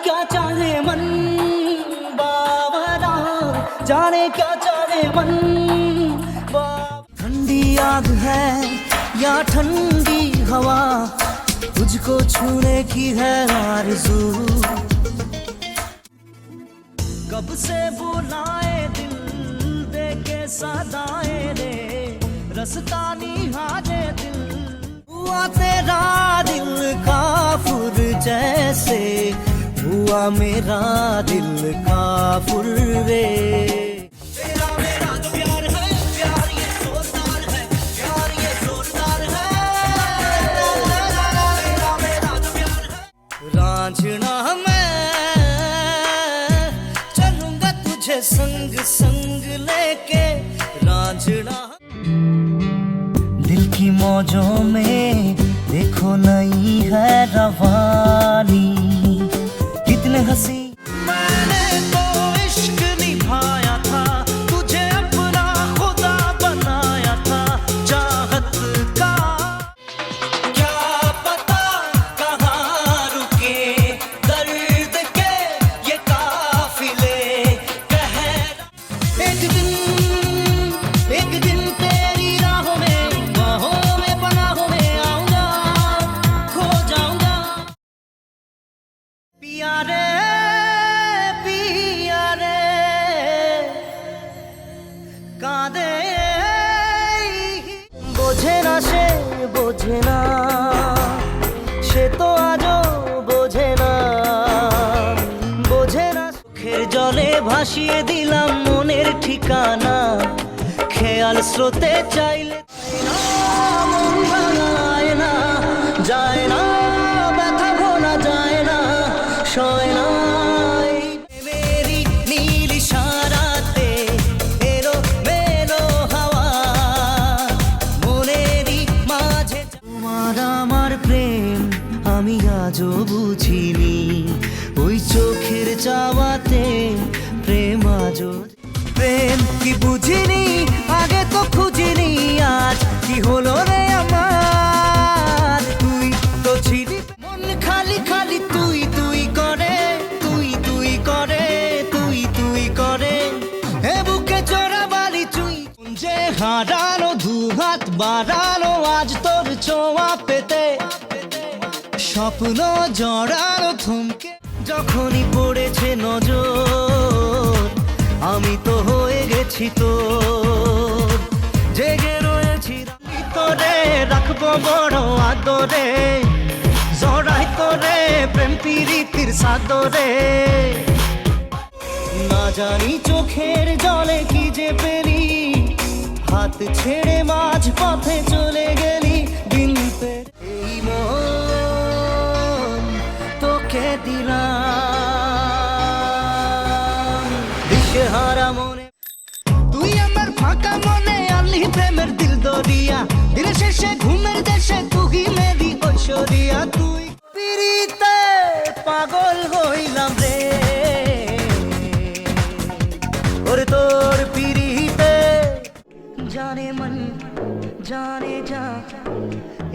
क्या चाहे मन बावरा, जाने क्या चाहे मन। ठंडी आग है या ठंडी हवा, तुझको छूने की है आरज़ू। कब से बुलाए दिल दे के सदाए रे, रसता निहारे दिल। हुआ तेरा दिल काफुर जैसे, हुआ मेरा दिल काफुर रे। तेरा मेरा जो प्यार है, प्यार ये जोरदार है, प्यार ये जोरदार है। तेरा मेरा जो प्यार है, रांझना मैं चलूंगा तुझे संग संग लेके, रांझना। दिल की मौजों में देखो नई है रवानी, कितने हंसी। मैंने तो इश्क निभाया था, तुझे अपना खुदा बनाया था, चाहत का क्या पता कहाँ रुके, दर्द के ये काफिले कहरा। एक दिन तेरी राहों में, बाहों में, पनाहों में आऊंगा, खो जाऊंगा। पिया रे কাঁদে বোঝে না সে, বোঝে না সে তো আজও বোঝে না, বোঝে না। চোখের জলে ভাসিয়ে দিলাম মনের ঠিকানা, খেয়াল স্রোতে চাইলে মন ভাঙায় না, যায় না ব্যথা ভোলা যায় না, সয় না। মেরি নীল ইশারাতে এলো মেলো হাওয়া, মনেরই মাঝে তোমার আমার প্রেম আমি আজও বুঝিনি, ওই চোখের চাওয়াতে প্রেম আজও। প্রেম কি বুঝিনি আগে তো খুঁজিনি, আজ কি হলো রে আমার। তুই তো ছিলি মন খালি খালি, তুই তুই করে, তুই তুই করে, তুই তুই করে। হে বুকে চড়া বালি চুই যে হারানো, দু হাত বাড়ানো আজ তোর ছোঁয়া পেতে, স্বপ্ন জড়ানো থমকে যখনই পড়েছে নজর, আমি তো হয়ে গেছি তোর। জেগে রয়েছি তোরে, রাখবো বড় আদরে, জড়াই তোরে প্রেম প্রীতির সাদরে। না জানি চোখের জলে কি যে পেলি, হাত ছেড়ে মাঝ পথে চলে গেলি। দিন পে এই মন তোকে দিলাম, দিশেহারা মনে তুই আমার ফাঁকা মনে আনলি প্রেমের দিল দরিয়া, দিন শেষে ঘুমের দেশে তুই মেরি ঐশ্বরিয়া। তুই পিরিতে পাগল হইলাম রে, ওরে তোর পিরিতে। জানে মন জানে যা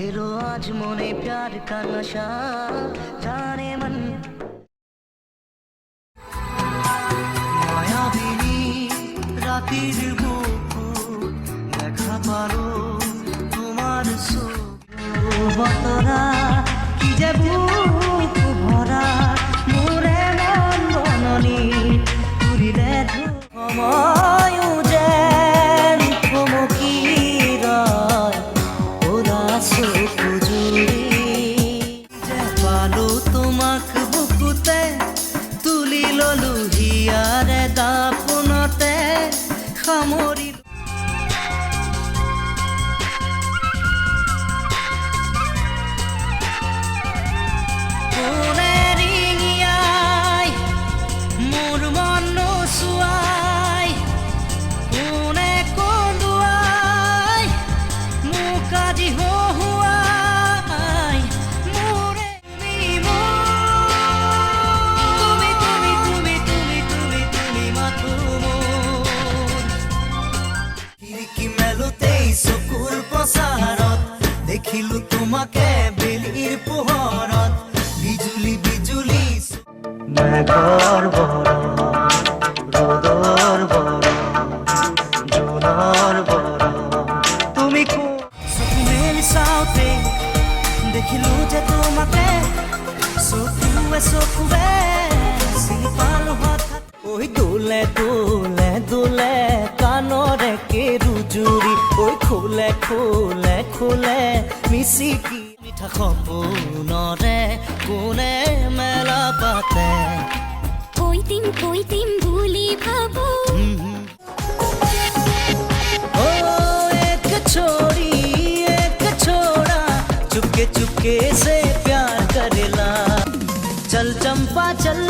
এলো আজ মনে প্যার কা নশা, জানে মন। মায়াবিনী রাতির বুকুর দেখা পারো তোমার সুবতরা, কি যে বুক ভরা মোরে মন বননি তুলিলে সময় যেন থমকি রয় ওরা চোখ জুড়ি। যে পালো তোমাক বুকুতে তুলি ললু হিয়ারে দাপনতে সামৰি। মোৰ মন নোচোৱাই কোনে কন্দুৱাই, মোক আজি হহুৱাই মোৰে। তুমি তুমি তুমি তুমি তুমি তুমি মাথো মোৰ। খিৰিকী মেলোতেই চকুৰ প্ৰচাৰত দেখিলো তোমাকে বেলিৰ পোহৰত, বিজুলি বিজুলি। মেঘৰ বৰণ ৰ'দৰ বৰণ জোনৰ বৰণ তুমি চকু মেলি চাওঁতে দেখিলো যে তোমাকে চকুৱে চিনি পালো হঠাৎ ঐ দোলে দোলে দোলে কাণৰে কেৰুজুৰি ঐ খোলে খোলে খোলে মিচিকি মিঠা সপোনৰে কোনে মেলা পাতে কৈ দিম বুলি ভাবো ओ एक छोरी एक छोरा चुपके चुपके से प्यार करेला चल चंपा चल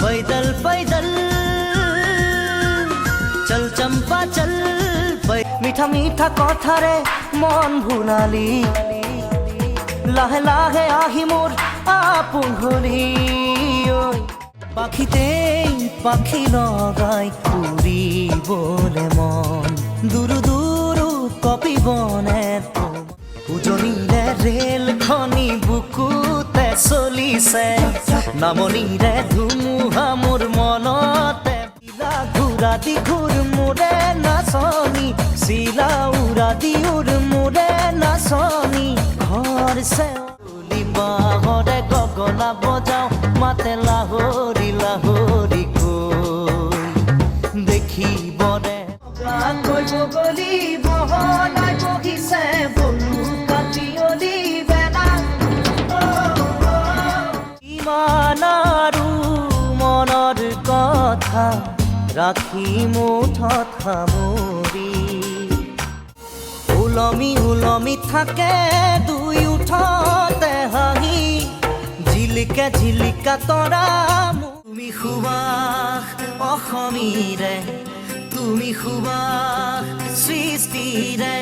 पैदल पैदल चल चंपा चल मीठा मीठा कथारे मन भुलाली लाहे लाहे आही मोर आपुन हলি পাখিতেই পাখি লগাই উৰিবলে মন দুৰু দুৰু কপিবনে উজনিৰে ৰেলখনি বুকুতে চলিছে নামনিৰে ধুমুহা মোৰ মনতে চিলা ঘূৰা দি ঘূৰ মোৰে নাচনি চিলা উৰা দি উৰ মোৰে নাচনি ঘৰ বাহৰে গগনা বজাও মাতে লাহৰি লাহৰি কৈ দেখিবনে কৈ বগলী বহলাই বহিছে বলু কাটিয়লি বেলা ইমান আৰু মনৰ কথা ৰাখি মুঠত সামৰি উলমি উলমি থাকে দুই উঠতে হাঁহি জিলিকা জিলিকা তৰা তুমি সুবাস অসমীৰে তুমি সুবাস সৃষ্টিৰে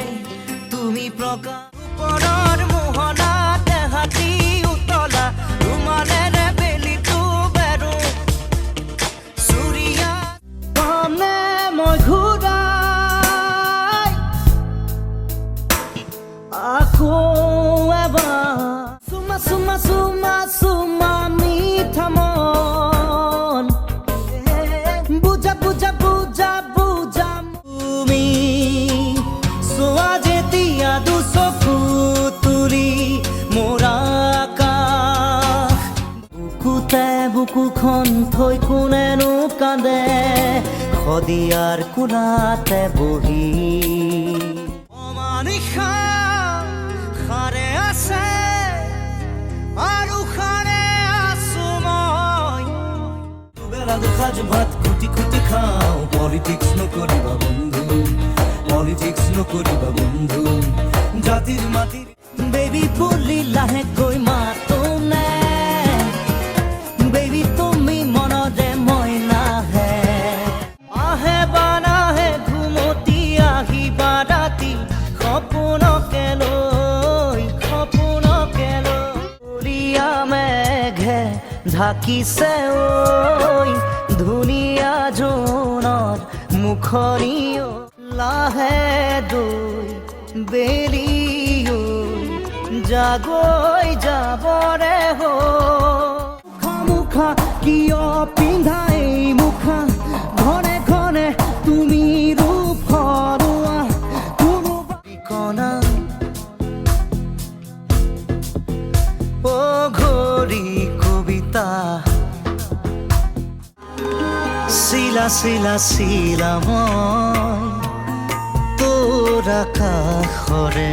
তুমি প্ৰকাশ ওপৰৰ মোহনাতে হাতী উতলা ৰুমালেৰে বেলিটো বেৰো চুৰিয়া পামে মই ঘূৰাই আকৌ এবাৰ চুমা চুমা চুমা চুমা মিঠা মন বুজা বুজা বুজা বুজা তুমি চোৱা যেতিয়া দুচকু তুলি মোৰ আকাশ বুকুতে বুকুখন থৈ কোনেনো কান্দে শদিয়াৰ কোলাতে বহি অমানিশা সাৰে আছে আৰু সাৰে আছো মই দুবেলা দুসাঁজ ভাত খুটি খুটি খাওঁ পলিটিক্স নকৰিবা বন্ধু পলিটিক্স নকৰিবা বন্ধু জাতিৰ মাটিৰ বেবী বুলি লাহেকৈ মাতো নে বেবী তুমি মনতে মই নাহে আহে বা নাহে ঘুমতি আহিবা ৰাতি সপোনকে লৈ উৰিয়া মেঘে ঢাকিছে ঐ ধুনীয়া জোনৰ মুখনি লাহে দৈ বেলি জাগৈ যাবৰে মুখা কিয় পিন্ধাই মুখা ঘনে ঘনে তুমি ৰূপ হৰুৱা কোনো ঠিকনা ও ঘড়ি কবিতা শিলা শিলা শিলা মই তোৰ আকাশৰে